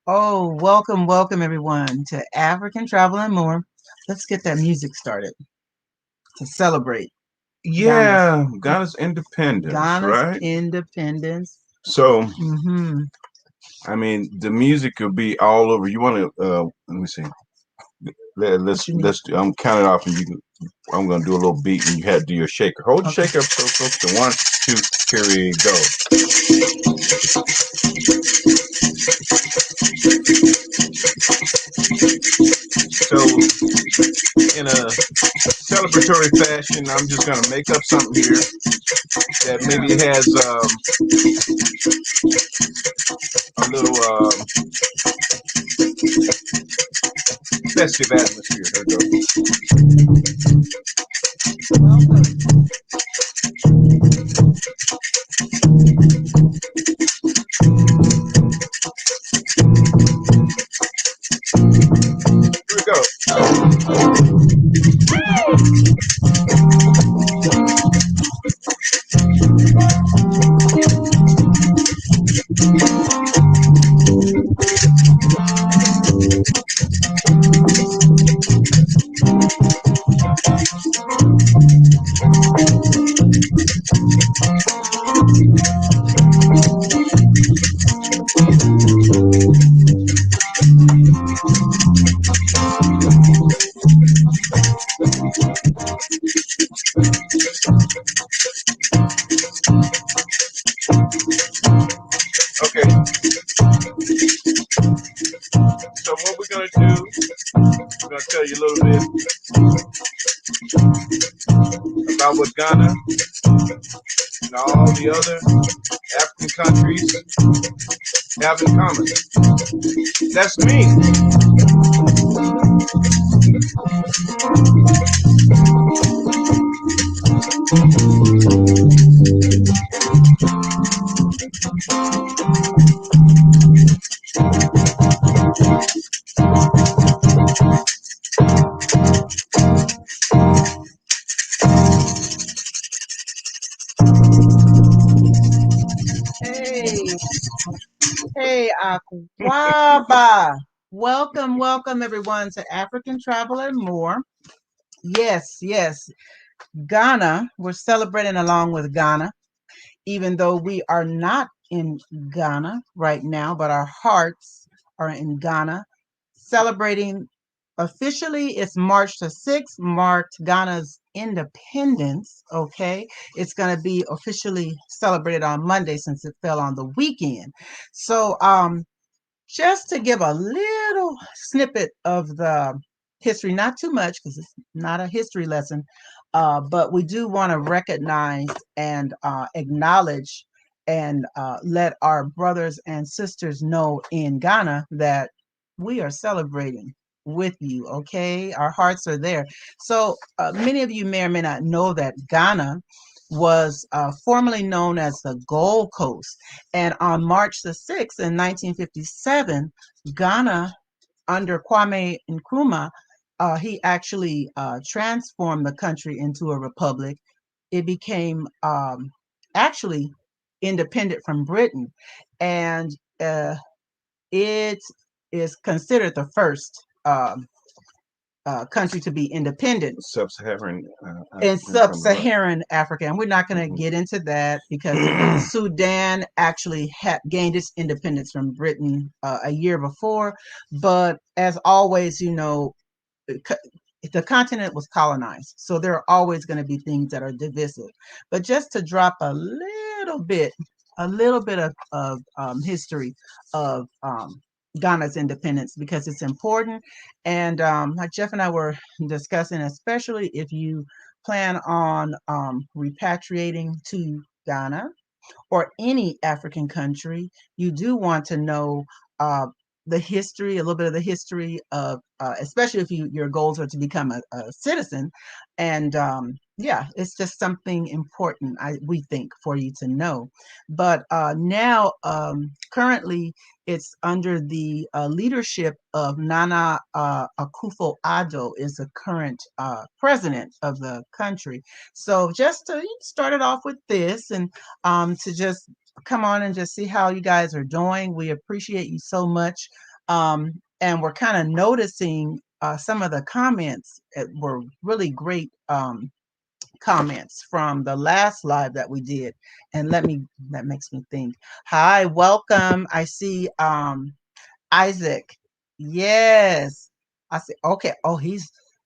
Oh, welcome everyone to African Travel and More. Let's get that music started to celebrate Ghana's Yeah, Ghana's independence, Ghana's right? independence. So, hmm I mean, the music could be all over. You want to? Let me see. What you need? Let's. I'm counting off, and you can. I'm gonna do a little beat, and you had to do your shaker. Hold your Okay. shaker up so close to one, two. Here we go. So, in a celebratory fashion, I'm just gonna make up something here that maybe has a little festive atmosphere. Here we Welcome. go. Okay. So what we're gonna do? We're gonna tell you a little bit about what Ghana and all the other African countries have in common. That's me. Hey, hey, Akwaba. Welcome everyone to African Travel and More. Yes. Ghana, we're celebrating along with Ghana, even though we are not in Ghana right now, but our hearts are in Ghana, celebrating officially. It's March the 6th, marked Ghana's independence. Okay. It's going to be officially celebrated on Monday since it fell on the weekend. So, just to give a little snippet of the history, not too much because it's not a history lesson, but we do want to recognize and acknowledge and let our brothers and sisters know in Ghana that we are celebrating with you. Okay, our hearts are there. So many of you may or may not know that Ghana was formerly known as the Gold Coast, and on March the 6th in 1957, Ghana under Kwame Nkrumah, he actually transformed the country into a republic. It became actually independent from Britain, and it is considered the first country to be independent Sub-Saharan in African, right? sub-Saharan Africa. And we're not going to get into that because Sudan actually gained its independence from Britain a year before. But as always, the continent was colonized. So there are always going to be things that are divisive. But just to drop a little bit of history of Ghana's independence because it's important. And like Jeff and I were discussing, especially if you plan on repatriating to Ghana or any African country, you do want to know uh, the history, a little bit of the history of, especially if your goals are to become a citizen. And yeah, it's just something important, we think, for you to know. But now, currently, it's under the leadership of Nana Akufo-Addo is the current president of the country. So just to start it off with this and to just come on and just see how you guys are doing. We appreciate you so much. And we're kind of noticing some of the comments were really great comments from the last live that we did. And that makes me think. Hi, welcome. I see Isaac. Yes. I said, okay. Oh,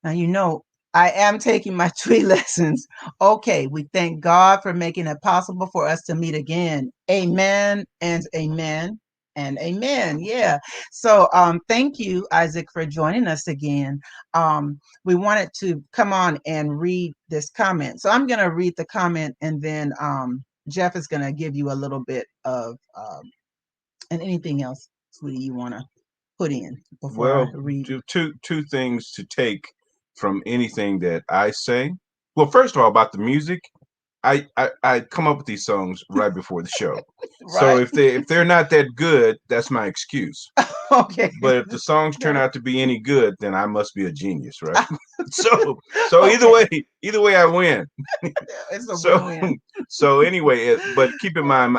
now I am taking my tree lessons. Okay. We thank God for making it possible for us to meet again. Amen and amen and amen. Yeah. So thank you, Isaac, for joining us again. We wanted to come on and read this comment. So I'm gonna read the comment and then Jeff is gonna give you a little bit of and anything else, sweetie, you wanna put in before I Well, read? two things to take from anything that I say. Well, first of all, about the music, I come up with these songs right before the show. So Right. if they're not that good, that's my excuse. Okay. But if the songs turn Right. out to be any good, then I must be a genius, right? So Okay. either way I win. It's a So win-win. so anyway, but keep in mind,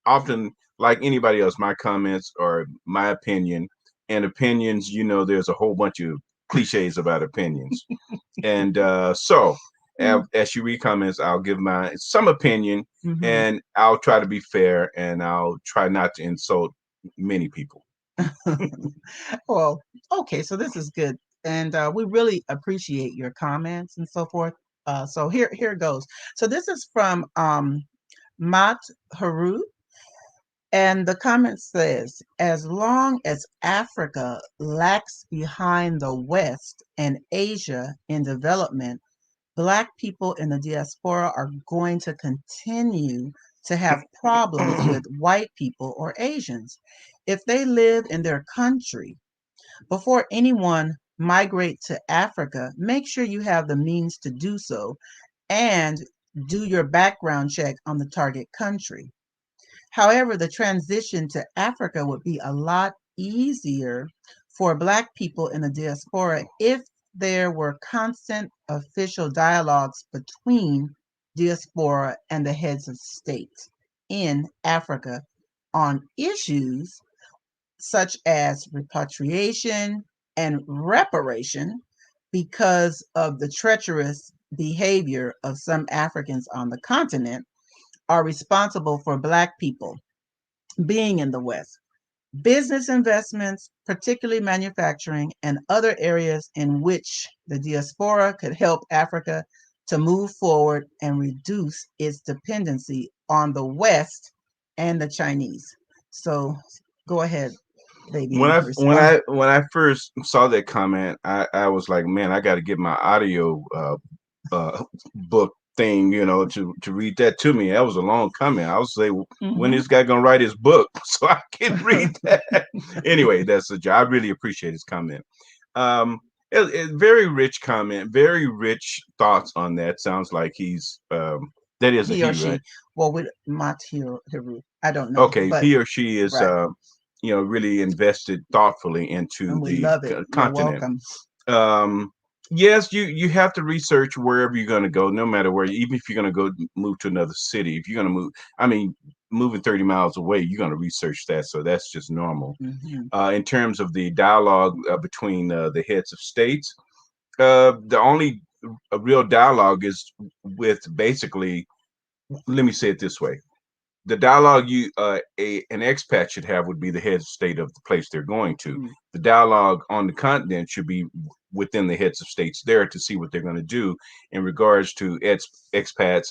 often like anybody else, my comments are my opinion, and opinions. There's a whole bunch of cliches about opinions, and as you read comments, I'll give my some opinion, and I'll try to be fair, and I'll try not to insult many people. Well, okay, so this is good. And we really appreciate your comments and so forth. So here it goes. So this is from Mat Haru. And the comment says, as long as Africa lags behind the West and Asia in development, Black people in the diaspora are going to continue to have problems with white people or Asians. If they live in their country, before anyone migrate to Africa, make sure you have the means to do so and do your background check on the target country. However, the transition to Africa would be a lot easier for Black people in the diaspora if there were constant official dialogues between diaspora and the heads of state in Africa on issues such as repatriation and reparation because of the treacherous behavior of some Africans on the continent are responsible for Black people being in the West. Business investments, particularly manufacturing and other areas in which the diaspora could help Africa to move forward and reduce its dependency on the West and the Chinese. So go ahead, baby, When and I when respond. I when I first saw that comment, I was like, man, I got to get my audio book thing, to read that to me. That was a long comment. I was say, when Mhm. this guy gonna write his book so I can read that? Anyway, that's a job. I really appreciate his comment. Um, very rich comment, very rich thoughts on that. Sounds like he's that is a He or he, right? she. Well, with Hiru, I don't know, Okay, but he or she is right. really invested thoughtfully into And we the love it. You're continent. welcome. um yes, you have to research wherever you're going to go, no matter where. Even if you're going to go move to another city, if you're going to move, I mean, moving 30 miles away, you're going to research that. So that's just normal. Hmm. In terms of the dialogue between the heads of states, the only real dialogue is with, basically, let me say it this way: the dialogue an expat should have would be the head of state of the place they're going to. Mm. The dialogue on the continent should be within the heads of states there to see what they're going to do in regards to expats.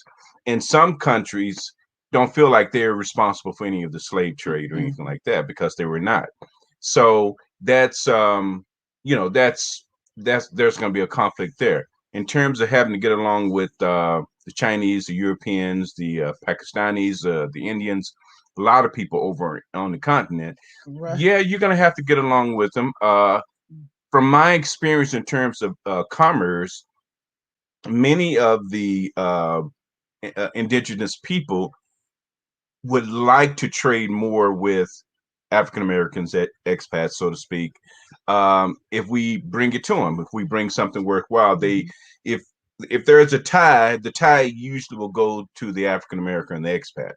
In some countries, don't feel like they're responsible for any of the slave trade or anything Hmm. like that because they were not. So that's there's going to be a conflict there in terms of having to get along with the Chinese, the Europeans, the Pakistanis, the Indians, a lot of people over on the continent. Right. Yeah, you're going to have to get along with them. From my experience in terms of commerce, many of the indigenous people would like to trade more with African Americans, expats, so to speak. If we bring it to them, if we bring something worthwhile, if if there's a tie, the tie usually will go to the African American and the expat.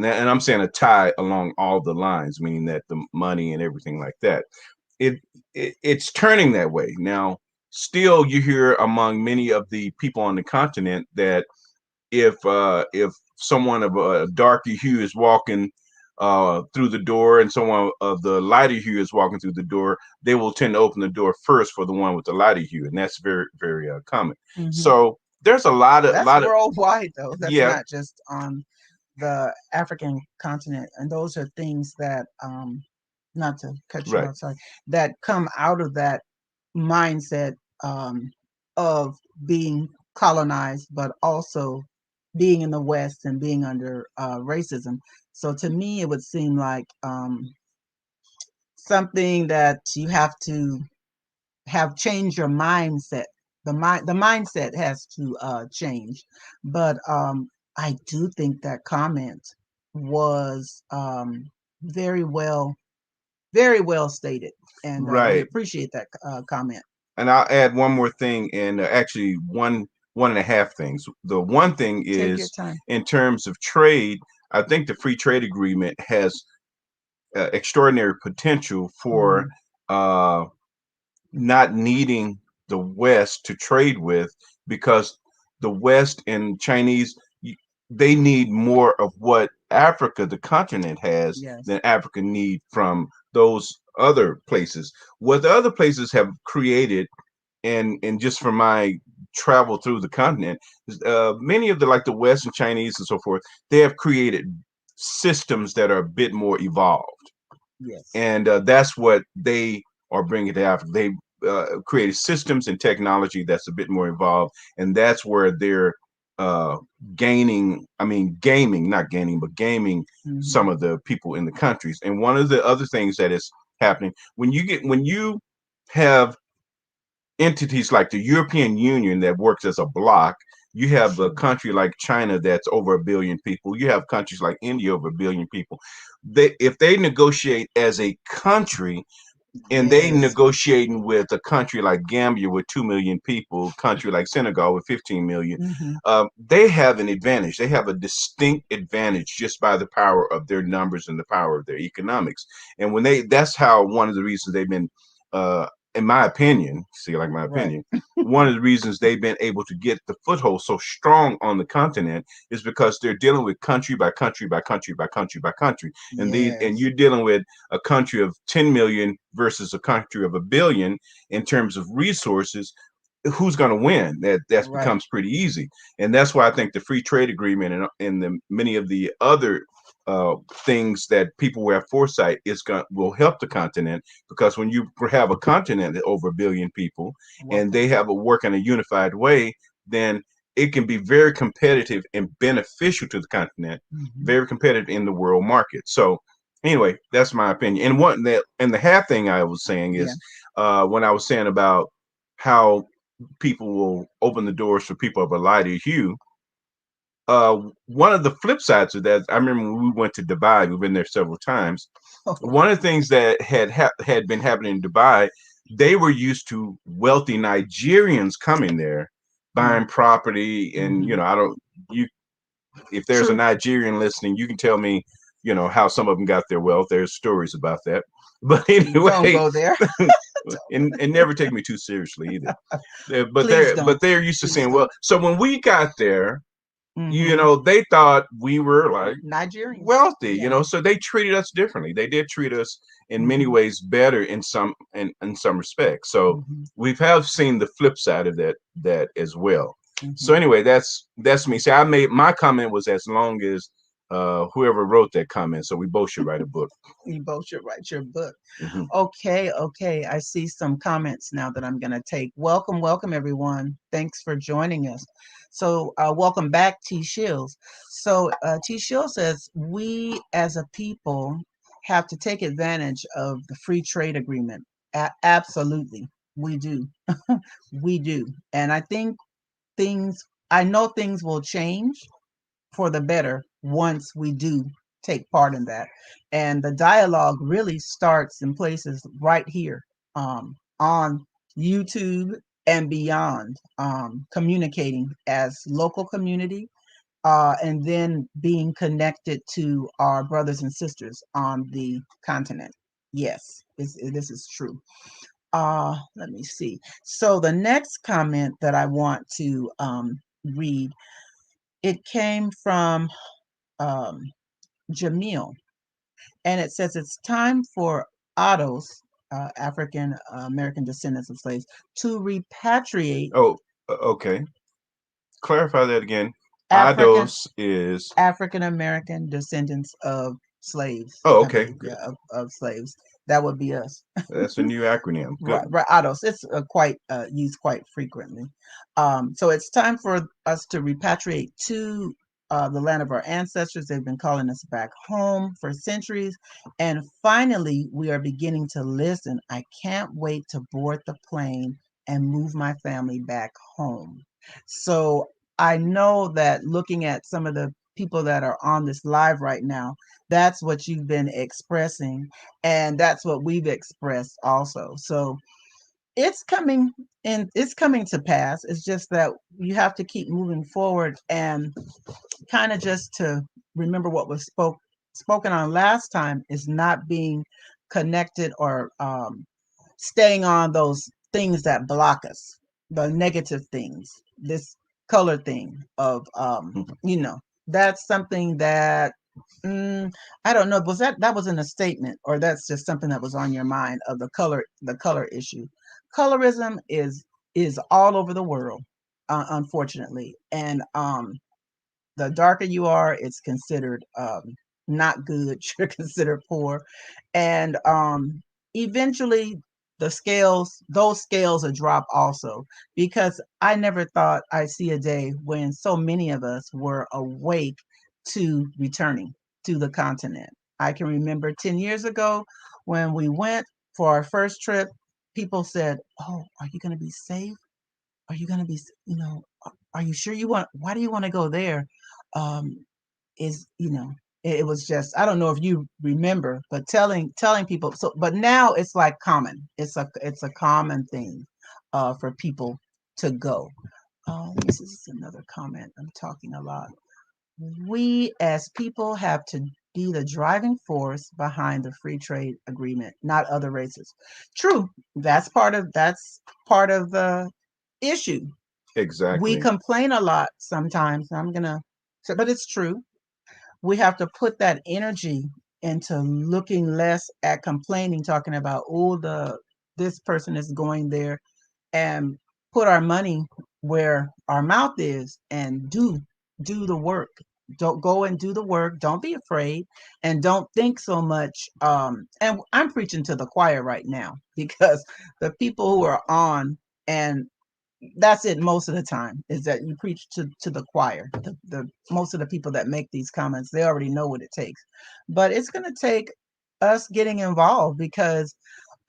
and I'm saying a tie along all the lines, meaning that the money and everything like that. It, it's turning that way now. Still, you hear among many of the people on the continent that if someone of a darker hue is walking through the door and someone of the lighter hue is walking through the door, they will tend to open the door first for the one with the lighter hue, and that's very very common. So there's a That's lot of worldwide, though. That's yeah, not just on the African continent, and those are things that, not to cut you right, off, sorry, that come out of that mindset, um, of being colonized, but also being in the West and being under racism. So to me, it would seem like, something that you have to have changed your mindset. The mindset has to change. But I do think that comment was, very well, very well stated, and we right. appreciate that comment. And I'll add one more thing, and actually one and a half things. The one thing Take your is time. in terms of trade. I think the free trade agreement has extraordinary potential for Mm, uh, not needing the West to trade with, because the West and Chinese, they need more of what Africa, the continent, has yes. than Africa need from those other places. What the other places have created, and just from my travel through the continent, many of the like the West and Chinese and so forth, they have created systems that are a bit more evolved, Yes. and that's what they are bringing to Africa. They created systems and technology that's a bit more involved, and that's where they're uh, gaining. I mean, gaming, not gaining, but gaming some of the people in the countries. And one of the other things that is happening when you have entities like the European Union that works as a bloc. You have a country like China that's over a billion people. You have countries like India over a billion people. If they negotiate as a country, and they Yes. negotiating with a country like Gambia with 2 million people, country like Senegal with 15 million, they have an advantage. They have a distinct advantage just by the power of their numbers and the power of their economics. And when that's how one of the reasons they've been, uh, in my opinion, see, like my Right. opinion, one of the reasons they've been able to get the foothold so strong on the continent is because they're dealing with country by country by country by country by country, and Yes. you're dealing with a country of 10 million versus a country of a billion in terms of resources. Who's going to win? That Right. becomes pretty easy, and that's why I think the free trade agreement and the many of the other things that people will have foresight will help the continent, because when you have a continent that over a billion people and Welcome. they have a work in a unified way, then it can be very competitive and beneficial to the continent, very competitive in the world market. So anyway, that's my opinion. And the half thing I was saying Yeah. is when I was saying about how people will open the doors for people of a lighter hue. One of the flip sides of that, I remember when we went to Dubai. We've been there several times. One of the things that had been happening in Dubai, they were used to wealthy Nigerians coming there, buying property, and I don't you if there's a True. Nigerian listening, you can tell me, how some of them got their wealth. There's stories about that. But Don't anyway, go there. and never take me too seriously either. But Please they're don't. but they're used to Please saying, don't. well, so when we got there, Mm-hmm. they thought we were like Nigerians. wealthy, Yeah. so they treated us differently. They did treat us in many Mm-hmm. ways better in some respects. So Mm-hmm. we've have seen the flip side of that as well. So Mm-hmm. anyway, that's me. See, I made my comment was as long as whoever wrote that comment, so we both should write a book. You both should write your book. Hmm. Okay, okay. I see some comments now that I'm going to take. Welcome, welcome, everyone. Thanks for joining us. So, welcome back, T. Shields. So, T. Shields says, we as a people have to take advantage of the free trade agreement. Absolutely. We do. We do. And things, I know things will change for the better once we do take part in that. And the dialogue really starts in places right here, on YouTube and beyond, communicating as local community and then being connected to our brothers and sisters on the continent. Yes, this is true. Let me see. So the next comment that I want to read, it came from um, Jamil, and it says it's time for Otto's African American descendants of slaves to repatriate Oh, okay. Clarify that again. African Eidos is. African American descendants of slaves, Oh, I okay. believe. Good. Yeah, of slaves. That would be us. That's a new acronym. Good. Right, Ados. It's quite used quite frequently. So it's time for us to repatriate to the land of our ancestors. They've been calling us back home for centuries, and finally, we are beginning to listen. I can't wait to board the plane and move my family back home. So I know that looking at some of the people that are on this live right now, that's what you've been expressing, and that's what we've expressed also. So it's coming, and it's coming to pass. It's just that you have to keep moving forward, and kind of just to remember what was spoken on last time is not being connected or staying on those things that block us, the negative things, this color thing of that's something that mm, I don't know. Was that wasn't a statement, or that's just something that was on your mind of the color issue? Colorism is all over the world, unfortunately, and the darker you are, it's considered not good. You're considered poor, and eventually those scales will drop also, because I never thought I'd see a day when so many of us were awake to returning to the continent. I can remember 10 years ago when we went for our first trip, people said, "Oh, are you going to be safe? Are you going to be, are you sure you want, why do you want to go there?" Um, is, it was just, I don't know if you remember, but telling people. So, but now it's like common. It's a common thing for people to go. This is another comment. I'm talking a lot. We as people have to be the driving force behind the free trade agreement, not other races. True. That's part of the issue. We Exactly. complain a lot sometimes. But it's true. We have to put that energy into looking less at complaining, talking about, oh, the this person is going there, and put our money where our mouth is, and do the work. Don't go and do the work. Don't be afraid, and don't think so much. And I'm preaching to the choir right now, because the people who are on, and that's it most of the time, is that you preach to the choir. The most of the people that make these comments, they already know what it takes, but it's going to take us getting involved, because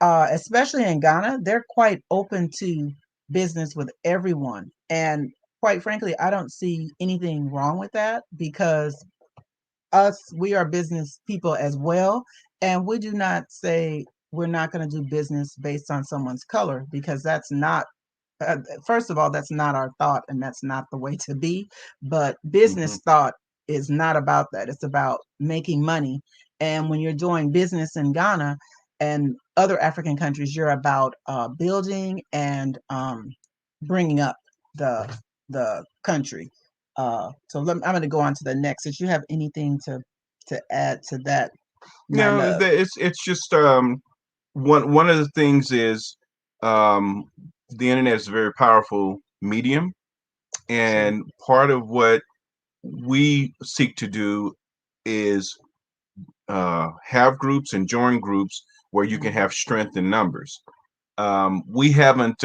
especially in Ghana, they're quite open to business with everyone. And quite frankly, I don't see anything wrong with that, because we are business people as well. And we do not say we're not going to do business based on someone's color, because that's not, first of all, that's not our thought, and that's not the way to be. But Hmm. business thought is not about that. It's about making money. And when you're doing business in Ghana and other African countries, you're about building and bringing up the country. I'm going to go on to the next. If you have anything to add to that, my No, love. it's just one of the things is um, the internet is a very powerful medium, True. and part of what we seek to do is have groups and join groups where you can Mhm. have strength in numbers. We haven't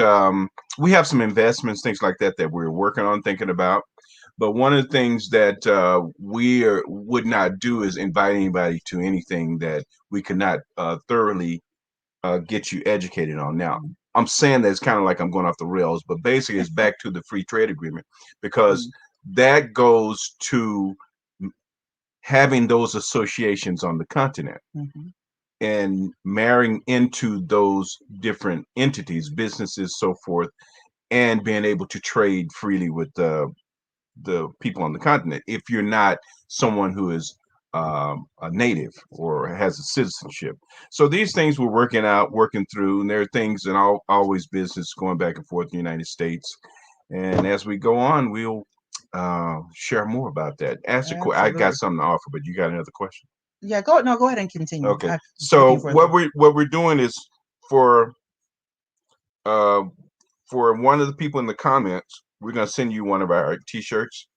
we have some investments, things like that, that we're working on, thinking about. But one of the things that would not do is invite anybody to anything that we could not thoroughly get you educated on. Now, Mhm. I'm saying that it's kind of like I'm going off the rails, but basically it's back to the free trade agreement, because Mhm. that goes to having those associations on the continent Mhm. and marrying into those different entities, businesses, so forth, and being able to trade freely with the people on the continent if you're not someone who is a native or has a citizenship. So these things we're working out, working through, and there are things in always business going back and forth in the United States. And as we go on, we'll share more about that. I got Absolutely. something to offer, but you got another question? Yeah, go no, go ahead and continue. Okay. I'm looking So for the what we're doing is for uh, for one of the people in the comments, we're gonna send you one of our t-shirts.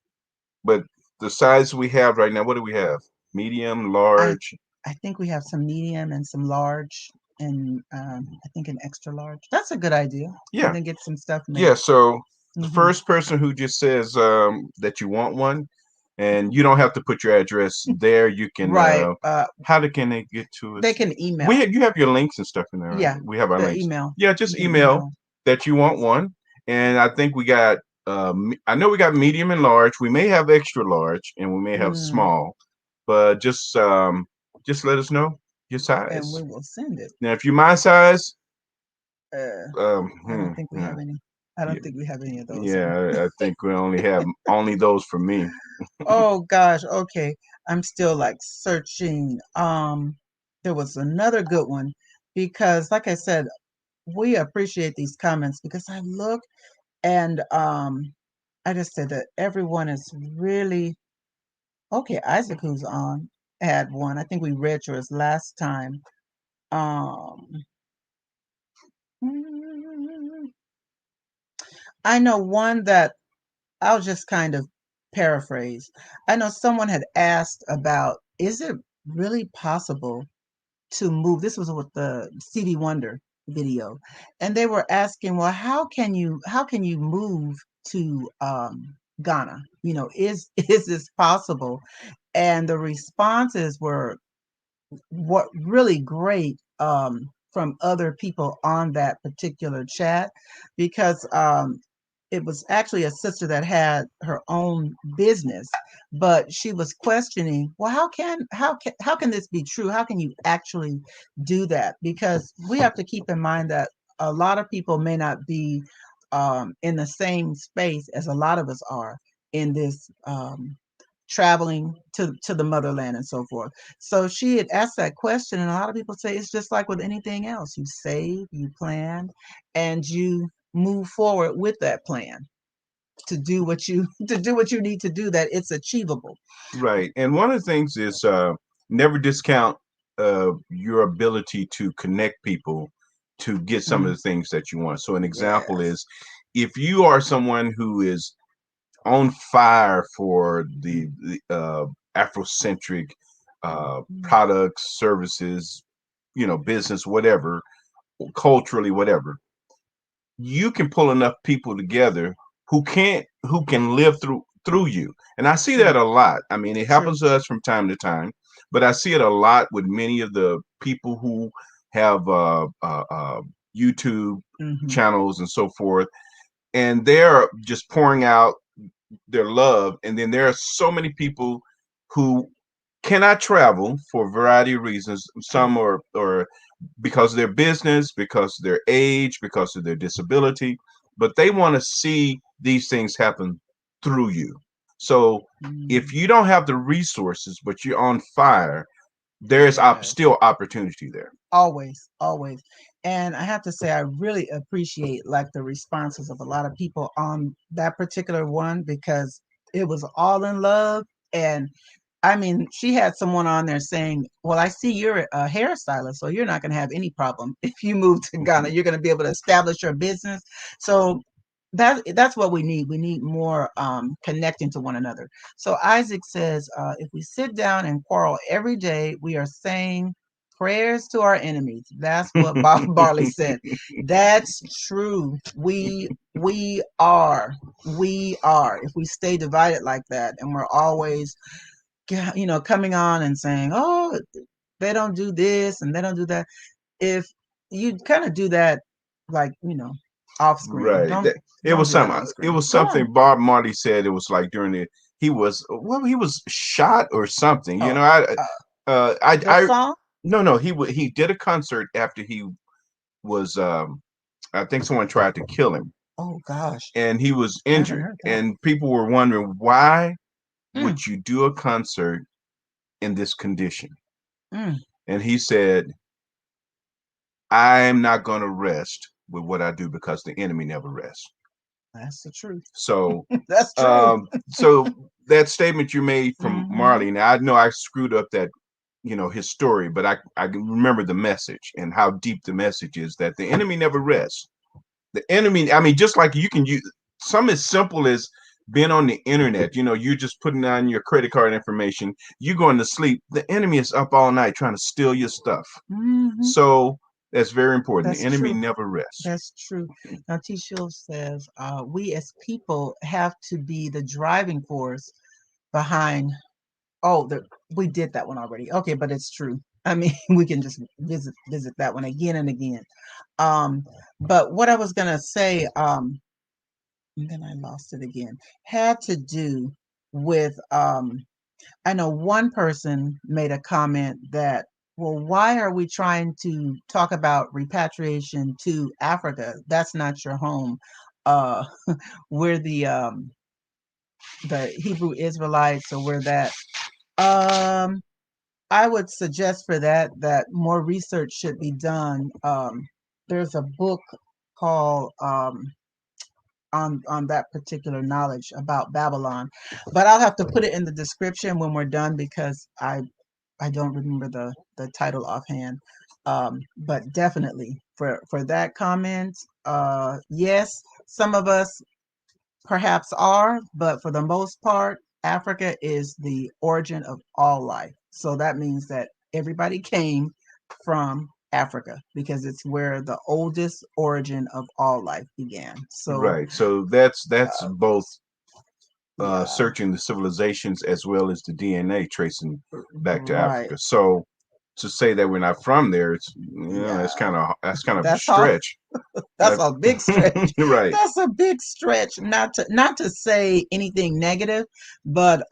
But the size we have right now, what do we have? Medium, I large? I think we have some medium and some large and I think an extra large. That's a good idea. And Yeah. then get some stuff Yeah. made. So the Hmm. first person who just says that you want one, and you don't have to put your address there. You can. Right. Can they get to They us? can email. You have your links and stuff in there, right? Yeah, We have our the links. email. Yeah, You just can email email. that you want one, and I think we got. I know we got medium and large. We may have extra large, and we may have Mm, small, but just let us know your and we size. will send it. Now, if you're my size, Uh, um, I hmm, don't think we hmm, have any. I yeah, don't think we have any of those yeah, here. I think we only have only those for me. Oh gosh, okay. I'm still like searching. There was another good one because like I said, we appreciate these comments because I look and I just said that everyone is really okay. Isaac who's on had one. I think we read yours last time. Um mm, I know one that I'll just kind of paraphrase. I know someone had asked about is it really possible to move? This was with the Stevie Wonder video. And they were asking, well, how can you move to Ghana? Is is this possible? And the responses were what really great from other people on that particular chat because it was actually a sister that had her own business, but she was questioning, well, how can this be true? How can you actually do that? Because we have to keep in mind that a lot of people may not be in the same space as a lot of us are in this traveling to the motherland and so forth. So she had asked that question, and a lot of people say it's just like with anything else. You save, you plan, and you move forward with that plan to do what you to do what you need to do that it's achievable. Right. And one of the things is never discount your ability to connect people to get some of Mm, the things that you want. So an example yes. is if you are someone who is on fire for the Afrocentric Mm, products, services, business, whatever, culturally, whatever, you can pull enough people together who can live through you. And I see that true, a lot. I mean, it true. happens to us from time to time, but I see it a lot with many of the people who have YouTube Hmm. channels and so forth, and they're just pouring out their love. And then there are so many people who cannot travel for a variety of reasons. Some are because of their business, because of their age, because of their disability, but they want to see these things happen through you. So if Mm, you don't have the resources, but you're on fire, there's yes. still opportunity there. Always, always. And I have to say, I really appreciate like the responses of a lot of people on that particular one because it was all in love. And I mean, she had someone on there saying, well, I see you're a hairstylist, so you're not going to have any problem if you move to Ghana. You're going to be able to establish your business. So that's what we need. We need more connecting to one another. So Isaac says, if we sit down and quarrel every day, we are saying prayers to our enemies. That's what Bob Barley said. That's true. We are. If we stay divided like that, and we're always coming on and saying, oh, they don't do this and they don't do that. If you kind of do that, like, off screen, Right. don't don't do that on It screen. was Go on. something Bob Marley said. It was like during he was shot or something. Oh, uh, the I song. no, he did a concert after he was I think someone tried to kill him. Oh gosh. and he was I haven't injured. heard that. And people were wondering, why Mm, would you do a concert in this condition? mm, And he said, I'm not going to rest with what I do because the enemy never rests. that's the truth. So, That's true. so that statement you made from Mm-hmm. Marley, now I know I screwed up that, his story, but I remember the message and how deep the message is, that the enemy never rests. The enemy, I mean, just like you can use some as simple as being on the internet, you're just putting on your credit card information, you going to sleep, the enemy is up all night trying to steal your stuff. Mm-hmm. So that's very important. The That's enemy true. never rests. That's true. Now, T. Shields says, we as people have to be the driving force behind. Oh, we did that one already. Okay, but it's true. I mean, we can just visit that one again and again. Um, but what I was gonna say, and then I lost it again, had to do with I know one person made a comment that, well, why are we trying to talk about repatriation to Africa? That's not your home. Uh, we're the Hebrew Israelites, or we're that. Um, I would suggest for that more research should be done. There's a book called on that particular knowledge about Babylon, but I'll have to put it in the description when we're done because I don't remember the title offhand. But definitely for that comment, yes, some of us perhaps are, but for the most part, Africa is the origin of all life. So that means that everybody came from Africa because it's where the oldest origin of all life began. So, Right. So that's uh, both yeah, searching the civilizations as well as the DNA tracing back to right. Africa. So to say that we're not from there, it's Yeah, that's kind of a that's all. stretch. That's a big stretch. Right. That's a big stretch. Not to say anything negative, but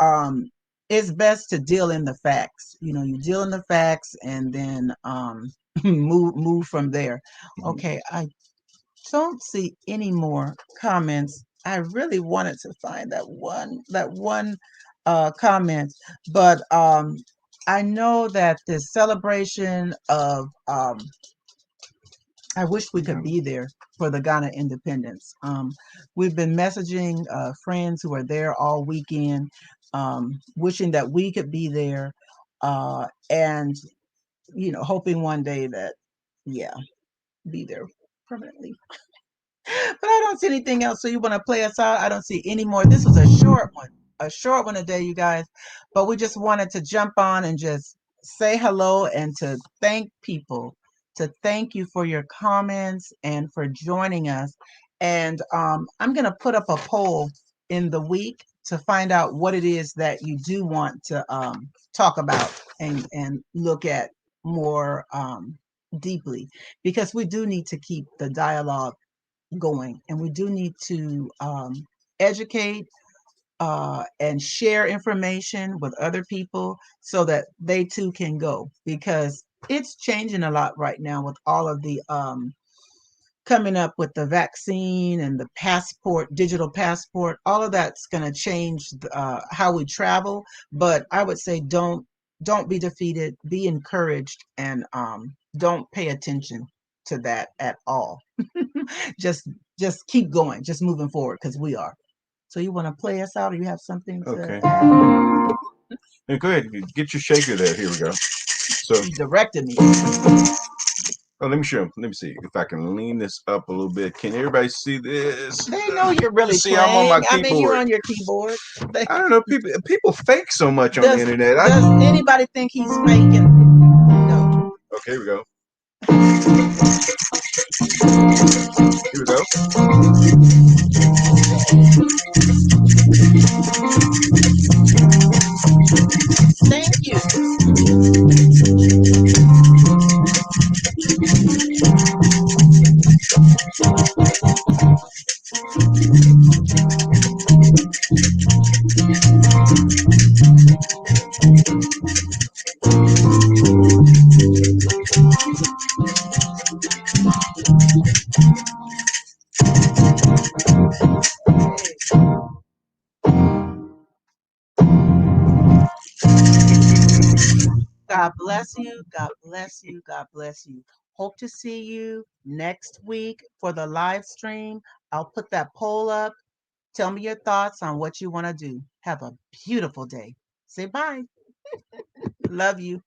it's best to deal in the facts. You deal in the facts and then move from there. Mhm. Okay, I don't see any more comments. I really wanted to find that one comment, but I know that the celebration of I wish we could Yeah. be there for the Ghana independence. We've been messaging friends who are there all weekend, wishing that we could be there, and hoping one day that, yeah, be there permanently. But I don't see anything else. So you want to play us out? I don't see any more. This was a short one today, you guys. But we just wanted to jump on and just say hello and to thank people, to thank you for your comments and for joining us. And I'm going to put up a poll in the week to find out what it is that you do want to talk about and look at more deeply, because we do need to keep the dialogue going, and we do need to educate and share information with other people so that they too can go, because it's changing a lot right now with all of the coming up with the vaccine and the passport, digital passport. All of that's going to change how we travel. But I would say don't be defeated, be encouraged, and don't pay attention to that at all. just just keep going, just moving forward, because we are. So you want to play us out, or you have something to Okay. add? And go ahead, get your shaker there. Here we go. So, You directed me. let me show. Let me see if I can lean this up a little bit. Can everybody see this? They know you're You really see, I'm on playing. my I mean, you're keyboard. on your keyboard. They, I don't know. People fake so much on the does internet. does anybody think he's faking? No. Okay, here we go. Here we go. Thank you. God bless you. God bless you. God bless you. Hope to see you next week for the live stream. I'll put that poll up. Tell me your thoughts on what you want to do. Have a beautiful day. Say bye. Love you.